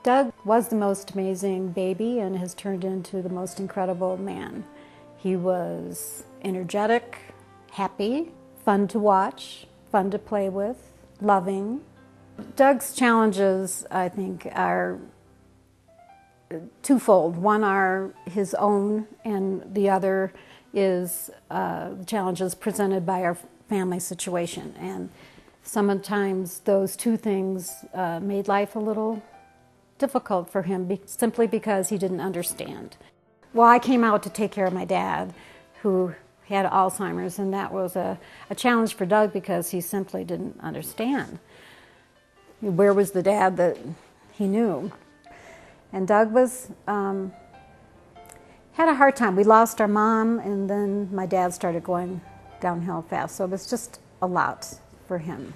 Doug was the most amazing baby and has turned into the most incredible man. He was energetic, happy, fun to watch, fun to play with, loving. Doug's challenges, I think, are twofold. One are his own, and the other is the challenges presented by our family situation. And sometimes those two things made life a little difficult for him simply because he didn't understand. Well, I came out to take care of my dad, who had Alzheimer's, and that was a challenge for Doug because he simply didn't understand. Where was the dad that he knew? And Doug had a hard time. We lost our mom, and then my dad started going downhill fast, so it was just a lot for him.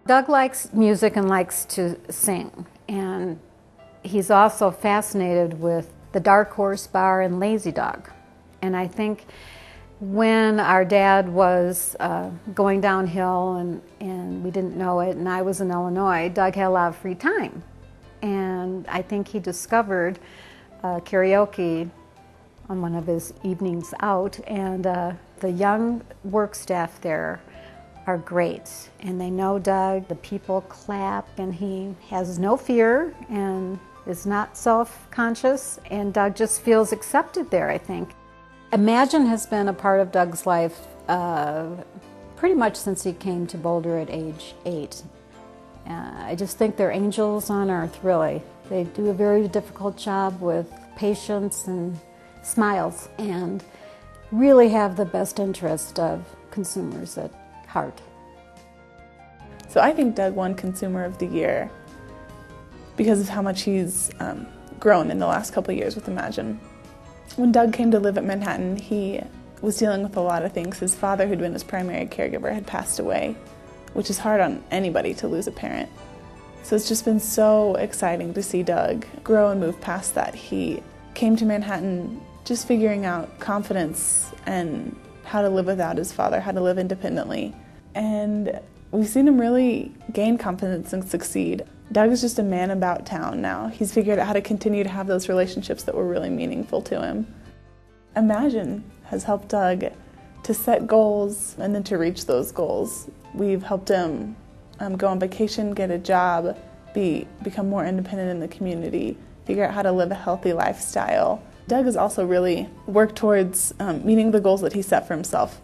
Doug likes music and likes to sing, and he's also fascinated with the Dark Horse Bar and Lazy Dog. And I think when our dad was going downhill and we didn't know it, and I was in Illinois, Doug had a lot of free time. And I think he discovered karaoke on one of his evenings out, and the young work staff there are great, and they know Doug. The people clap, and he has no fear and is not self-conscious, and Doug just feels accepted there, I think. Imagine has been a part of Doug's life pretty much since he came to Boulder at age 8. I just think they're angels on earth, really. They do a very difficult job with patience and smiles, and really have the best interest of consumers at heart. So I think Doug won Consumer of the Year because of how much he's grown in the last couple of years with Imagine. When Doug came to live at Manhattan, he was dealing with a lot of things. His father, who'd been his primary caregiver, had passed away, which is hard on anybody to lose a parent. So it's just been so exciting to see Doug grow and move past that. He came to Manhattan just figuring out confidence and how to live without his father, how to live independently. And we've seen him really gain confidence and succeed. Doug is just a man about town now. He's figured out how to continue to have those relationships that were really meaningful to him. Imagine has helped Doug to set goals and then to reach those goals. We've helped him go on vacation, get a job, become more independent in the community, figure out how to live a healthy lifestyle. Doug has also really worked towards meeting the goals that he set for himself.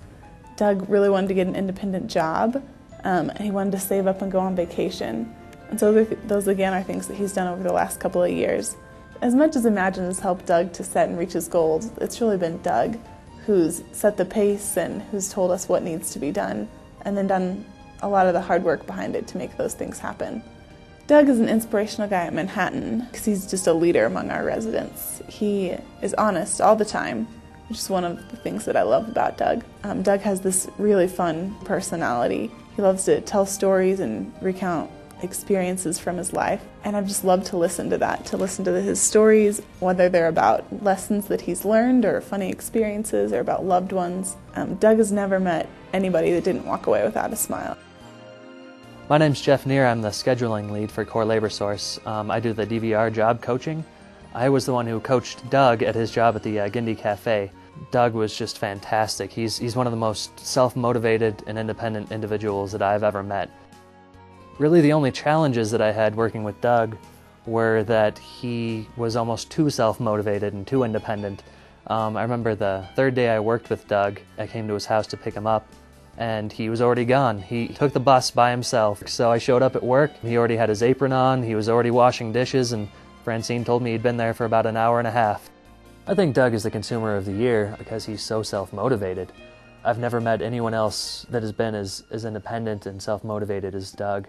Doug really wanted to get an independent job, and he wanted to save up and go on vacation. And so those again are things that he's done over the last couple of years. As much as Imagine has helped Doug to set and reach his goals, it's really been Doug who's set the pace and who's told us what needs to be done, and then done a lot of the hard work behind it to make those things happen. Doug is an inspirational guy at Manhattan because he's just a leader among our residents. He is honest all the time, which is one of the things that I love about Doug. Doug has this really fun personality. He loves to tell stories and recount experiences from his life, and I've just loved to listen to that, to listen to his stories, whether they're about lessons that he's learned or funny experiences or about loved ones. Doug has never met anybody that didn't walk away without a smile. My name's Jeff Neer. I'm the scheduling lead for Core Labor Source. I do the DVR job coaching. I was the one who coached Doug at his job at the Gindie Cafe. Doug was just fantastic. He's one of the most self-motivated and independent individuals that I've ever met. Really the only challenges that I had working with Doug were that he was almost too self-motivated and too independent. I remember the third day I worked with Doug, I came to his house to pick him up, and he was already gone. He took the bus by himself. So I showed up at work, he already had his apron on, he was already washing dishes, and Francine told me he'd been there for about an hour and a half. I think Doug is the Consumer of the Year because he's so self-motivated. I've never met anyone else that has been as independent and self-motivated as Doug.